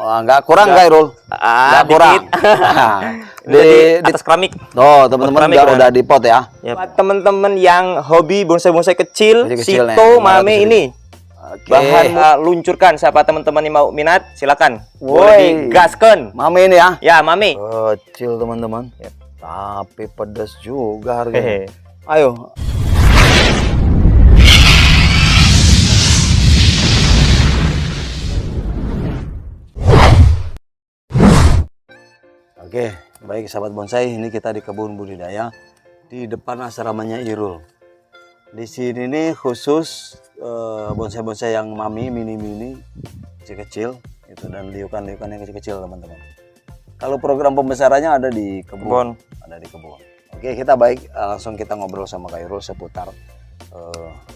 Oh, nggak kurang Khairul. Nggak kurang. di atas keramik. Oh, teman-teman udah di pot ya. Buat teman-teman yang hobi bonsai-bonsai kecil, Kecil-kecil Sito nih, Mame ini. Oke. Bahan luncurkan, siapa teman-teman yang mau minat silakan. Woi. Boleh digaskan. Mame ini ya. Ya, Mame. Kecil teman-teman. Yap. Tapi pedas juga Hehe. harganya. Ayo. Oke, baik sahabat bonsai, ini kita di kebun budidaya di depan asramanya Irul. Di sini nih khusus bonsai-bonsai yang mami, mini-mini, kecil-kecil, itu dan liukan-liukan yang kecil-kecil teman-teman. Kalau program pembesarannya ada di kebun, ada di kebun. Oke, kita baik langsung kita ngobrol sama Kak Irul seputar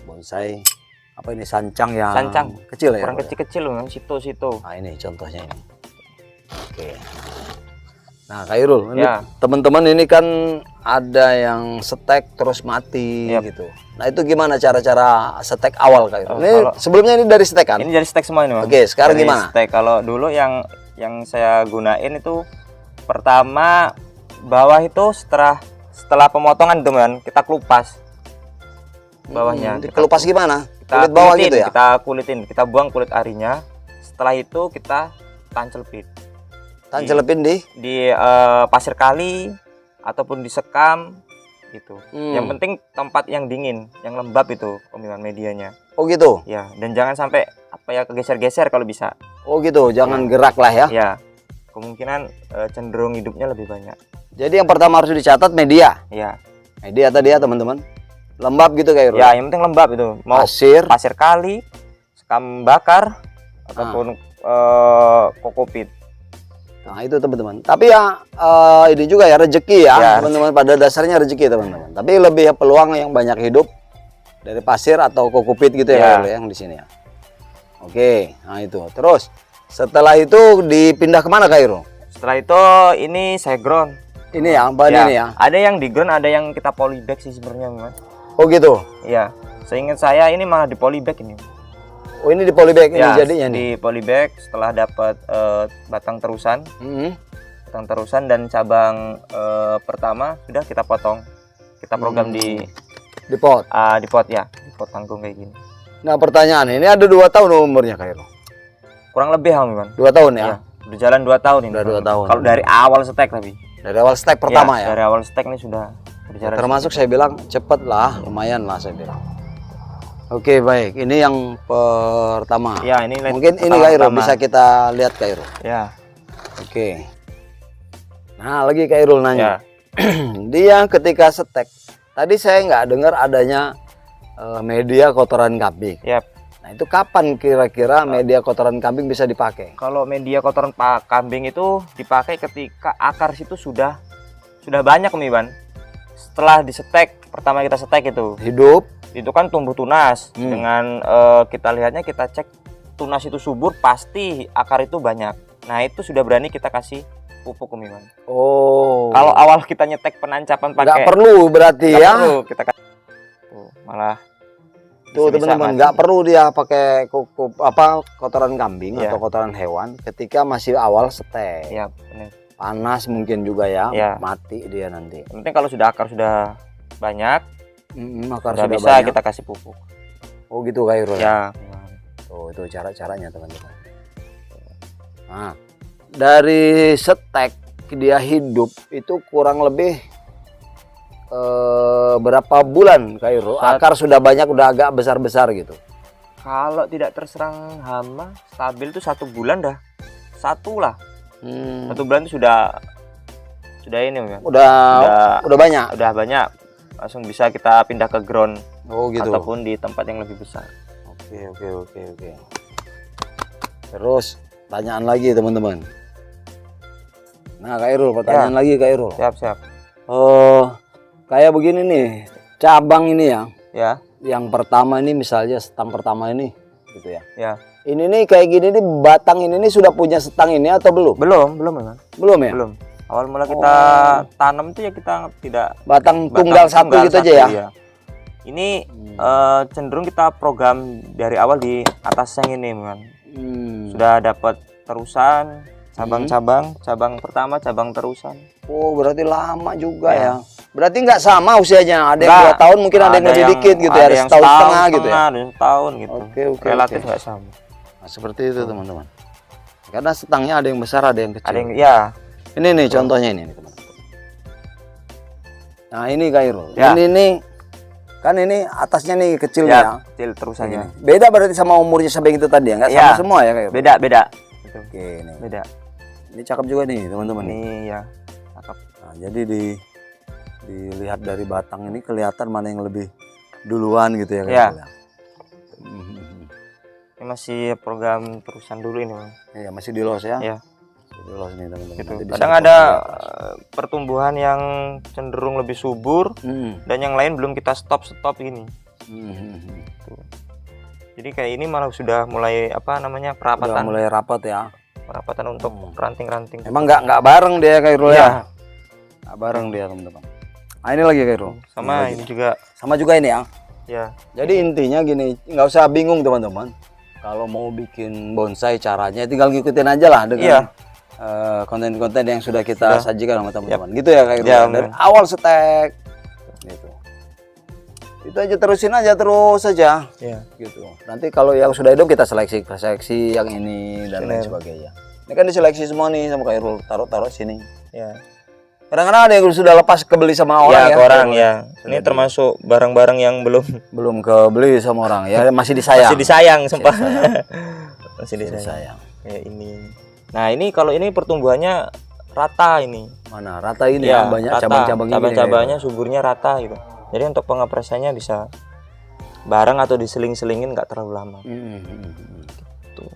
bonsai. Apa ini sancang yang kecil ya? Kurang kecil-kecil loh, Sito. Nah ini contohnya ini. Oke. Nah Kak Irul, Ya. teman-teman ini kan ada yang setek terus mati gitu. Nah itu gimana cara-cara setek awal Kak Irul? Ini sebelumnya ini dari setek kan? Ini dari stek semua ini, Bang. Oke, sekarang dari gimana? Stek. Kalau dulu yang saya gunain itu pertama bawah itu setelah pemotongan teman kita kelupas bawahnya. Kelupas gimana? Kita Kulit bawah kulitin, gitu ya? kita buang kulit arinya. Setelah itu kita tancelpin. Tancelepin di pasir kali ataupun disekam gitu. Yang penting tempat yang dingin, yang lembab itu pemilihan medianya. Oh gitu? Ya, dan jangan sampai kegeser-geser kalau bisa. Oh gitu, jangan gerak lah ya? Ya, kemungkinan cenderung hidupnya lebih banyak. Jadi yang pertama harus dicatat media. Ya. Media tadi ya teman-teman. Lembab gitu Kak Irul? Ya, yang penting lembab itu. Mau pasir kali, sekam bakar, ataupun kokopit. Nah itu teman-teman. Tapi ya ini juga ya rezeki ya teman-teman. Pada dasarnya rezeki teman-teman. Tapi lebih peluang yang banyak hidup dari pasir atau kokopit gitu ya, yang di sini ya. Oke, nah itu. Terus setelah itu dipindah kemana Kak Irul? Setelah itu ini saya ground. Ini ya, bahan ini ya. Ada yang di ground, ada yang kita polybag sih sebenarnya, Mas. Oh gitu. Iya. Seingat saya ini malah di polybag ini. Oh ini di polybag ini jadinya nih. Di polybag setelah dapat batang terusan. Batang terusan dan cabang pertama sudah kita potong. Kita program di pot. Di pot ya, di pot tanggung kayak gini. Nah pertanyaan ini ada 2 tahun umurnya Kak Irul? Kurang lebih Bang. 2 tahun ya? Iya. Udah jalan 2 tahun ini. Udah 2 tahun. Kalau dari awal stek tapi. Dari awal stek pertama ya? Dari awal stek ini sudah berjalan. Termasuk saya bilang cepet lah, lumayan lah saya bilang. Oke baik, ini yang pertama. Ya ini mungkin ini Kak Irul bisa kita lihat Kak Irul. Ya. Oke. Nah lagi Kak Irul nanya. Ya. Dia ketika setek, tadi saya nggak dengar adanya media kotoran kambing. Yap. Nah itu kapan kira-kira media kotoran kambing bisa dipakai? Kalau media kotoran kambing itu dipakai ketika akar situ sudah banyak nih Ban. Setelah disetek, pertama kita setek itu hidup. Itu kan tumbuh tunas. Dengan kita lihatnya, kita cek tunas itu subur, pasti akar itu banyak. Nah itu sudah berani kita kasih pupuk Iwan. Oh. Kalau awal kita nyetek penancapan pakai nggak perlu berarti ya? Perlu kita kasih. Malah tuh teman-teman nggak perlu dia pakai kotoran kambing atau kotoran hewan ketika masih awal setek. Iya benar. Panas mungkin juga ya, mati dia nanti. Yang penting kalau sudah akar sudah banyak, akar sudah bisa banyak, kita kasih pupuk. Oh gitu Kak Irul ya? Tuh itu cara-caranya teman-teman. Nah dari setek dia hidup itu kurang lebih berapa bulan Kak Irul? Akar sudah banyak, udah agak besar-besar gitu. Kalau tidak terserang hama, stabil tuh 1 bulan dah. 1 lah. 1 bulan itu sudah ini ya. Udah banyak. Udah banyak. Langsung bisa kita pindah ke ground. Oh gitu. Ataupun di tempat yang lebih besar. Oke. Terus pertanyaan lagi teman-teman. Nah Kak Irul, pertanyaan lagi Kak Irul. Siap. Kayak begini nih, cabang ini ya. Ya. Yang pertama ini misalnya setang pertama ini, gitu ya. Ya. Ini nih kayak gini nih, batang ini nih sudah punya setang ini atau belum? Belum memang. Belum ya? Belum. Awal mula kita tanam itu ya kita tidak batang tunggal satu gitu aja ya. Ya. Ini cenderung kita program dari awal di atas yang ini, Sudah dapat terusan, cabang-cabang, cabang pertama, cabang terusan. Oh, berarti lama juga Ya. ya. Berarti nggak sama usianya. Ada yang Nggak. 2 tahun, mungkin ada yang lebih dikit gitu ya. Ada Ada yang setahun setengah gitu ya. Ada yang setahun gitu. Oke. Relatif nggak sama. Nah, seperti itu teman-teman. Karena setangnya ada yang besar, ada yang kecil. Ada yang ya. Ini nih contohnya ini nih, teman-teman. Nah, ini Khairul. Ya. Ini kan ini atasnya nih kecil Ya, ya. kecil terusannya. Ini. Beda berarti sama umurnya sampai itu tadi ya? Nggak Ya. sama semua ya Khairul? Beda. Gitu. Oke, nih. Beda. Ini cakep juga nih teman-teman. Nih. Ini ya. Cakep. Nah, jadi dilihat dari batang ini kelihatan mana yang lebih duluan gitu ya Ya. Khairul ya. Ini masih program terusan dulu ini, Bang. Iya, masih di los ya. Ya. Masih di los nih teman-teman. Gitu. Nanti bisa Kadang dipotong ada di atas. pertumbuhan yang cenderung lebih subur Hmm. dan yang lain belum kita stop gini. Hmm. Tuh. Jadi kayak ini malah sudah mulai Udah perapatan, mulai rapat ya. perapatan untuk ranting-ranting. Emang nggak bareng dia Khairul Iya. ya? Nggak bareng dia teman-teman. Nah, ini lagi Khairul. Sama lagi. ini juga Sama juga ini ya. ya. Jadi intinya gini, nggak usah bingung teman-teman. Kalau mau bikin bonsai caranya tinggal ngikutin aja lah dengan Iya. konten-konten yang sudah kita Sudah. sajikan sama teman-teman. Gitu ya Khairul. Ya, Dari bener. awal setek gitu. Itu aja terusin aja terus saja Ya. gitu. Nanti kalau yang sudah hidup kita seleksi yang ini dan lain Bener. sebagainya. Ini kan diseleksi semua nih sama Khairul, taruh sini. Ya. Kadang-kadang ada yang sudah lepas kebeli sama orang ya. Ke orang ya. Ini termasuk barang-barang yang Belum kebeli sama orang ya, masih disayang. masih disayang, sumpah. disayang. Masih Masih disayang. disayang. Kayak ini. Nah, ini kalau ini pertumbuhannya rata ini. Mana rata ini Ya, ya, banyak rata. cabang-cabangnya. gini Cabang-cabangnya suburnya rata gitu. Jadi untuk pengepresannya bisa bareng atau diseling-selingin nggak terlalu lama. kayak. Tuh.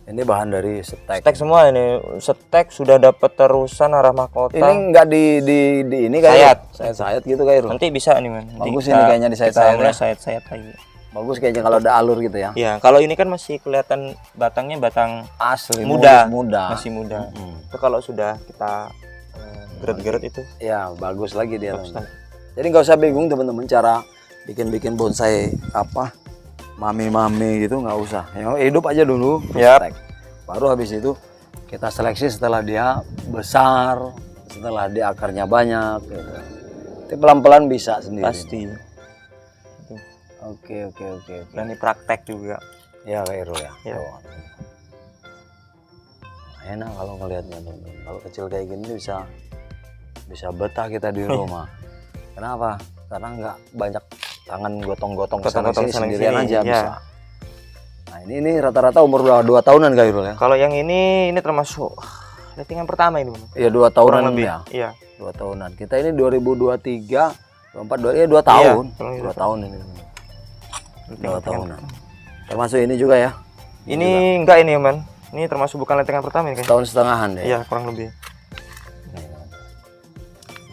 Ini bahan dari setek. Stek semua ini, stek sudah dapat terusan arah mahkota. Ini enggak di ini kayak sayat gitu Khairul. Nanti bisa nih, Man. Nanti Bagus kita- ini kayaknya disayat-sayat kita ya. sayat-sayat lagi. Bagus kayaknya kalau ada alur gitu ya. Ya, kalau ini kan masih kelihatan batangnya batang Asli muda, muda. masih muda. Mm. Itu kalau sudah kita geret-geret itu Ya, bagus lagi dia. bagus teman. lagi. Jadi nggak usah bingung teman-teman cara bikin bonsai apa mami gitu, nggak usah. Yang hidup aja dulu. Yap. setek. Baru habis itu kita seleksi setelah dia besar, setelah dia akarnya banyak. Gitu. Nanti pelan-pelan bisa sendiri. Pasti. Oke. Dan ini praktek juga. Ya Khairul ya. Ya. Tuh. Enak kalau ngelihatnya teman-teman. Kalau kecil kayak gini bisa betah kita di rumah. Kenapa? Karena nggak banyak tangan gotong-gotong kesana Gotong-gotong sini sana sendirian sini, aja ya. bisa. Nah ini rata-rata umur 2 tahunan Khairul ya. Kalau yang ini termasuk lettingan pertama ini, Bang. Iya 2 tahunan Kurang lebih. ya. Iya. 2 tahunan. Kita ini 2023, 24, 2 tahun. kurang lebih 2 tahun ini. 2 Lettingan tahunan. Termasuk ini juga ya. Ini enggak ini, Man. Ini termasuk bukan lettingan pertama ini kan? Tahun setengahan deh. Iya, kurang lebih.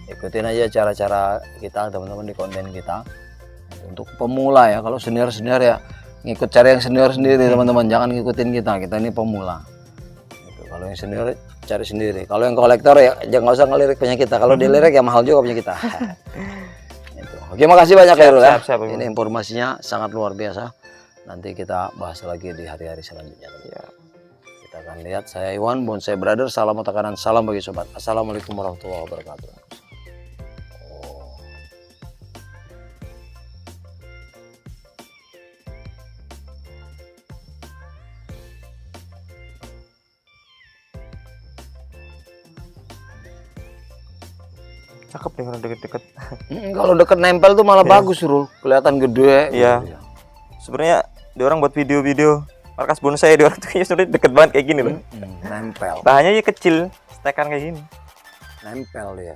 Ikutin aja cara-cara kita teman-teman di konten kita untuk pemula ya. Kalau senior ya ngikut cari yang senior sendiri teman-teman, jangan ngikutin kita ini pemula gitu. Kalau yang senior cari sendiri, kalau yang kolektor ya jangan usah ngelirik punya kita, kalau dilirik ya mahal juga punya kita. Gitu. Oke, makasih banyak Khairul ya. siap, Ini informasinya sangat luar biasa, nanti kita bahas lagi di hari-hari selanjutnya. Ya. Kita akan lihat. Saya Iwan, Bonsai Brother, salam otak kanan, salam bagi sobat. Assalamualaikum warahmatullahi wabarakatuh. Cakep nih kalau deket-deket. Kalau deket nempel tuh malah bagus, Rul. Kelihatan gede. Iya. Gitu ya. Sebenarnya dia orang buat video-video markas bonsai, dia orang tuh kayaknya sebenarnya deket banget kayak gini loh. Nempel. Bahannya ya kecil, stekan kayak gini. Nempel dia.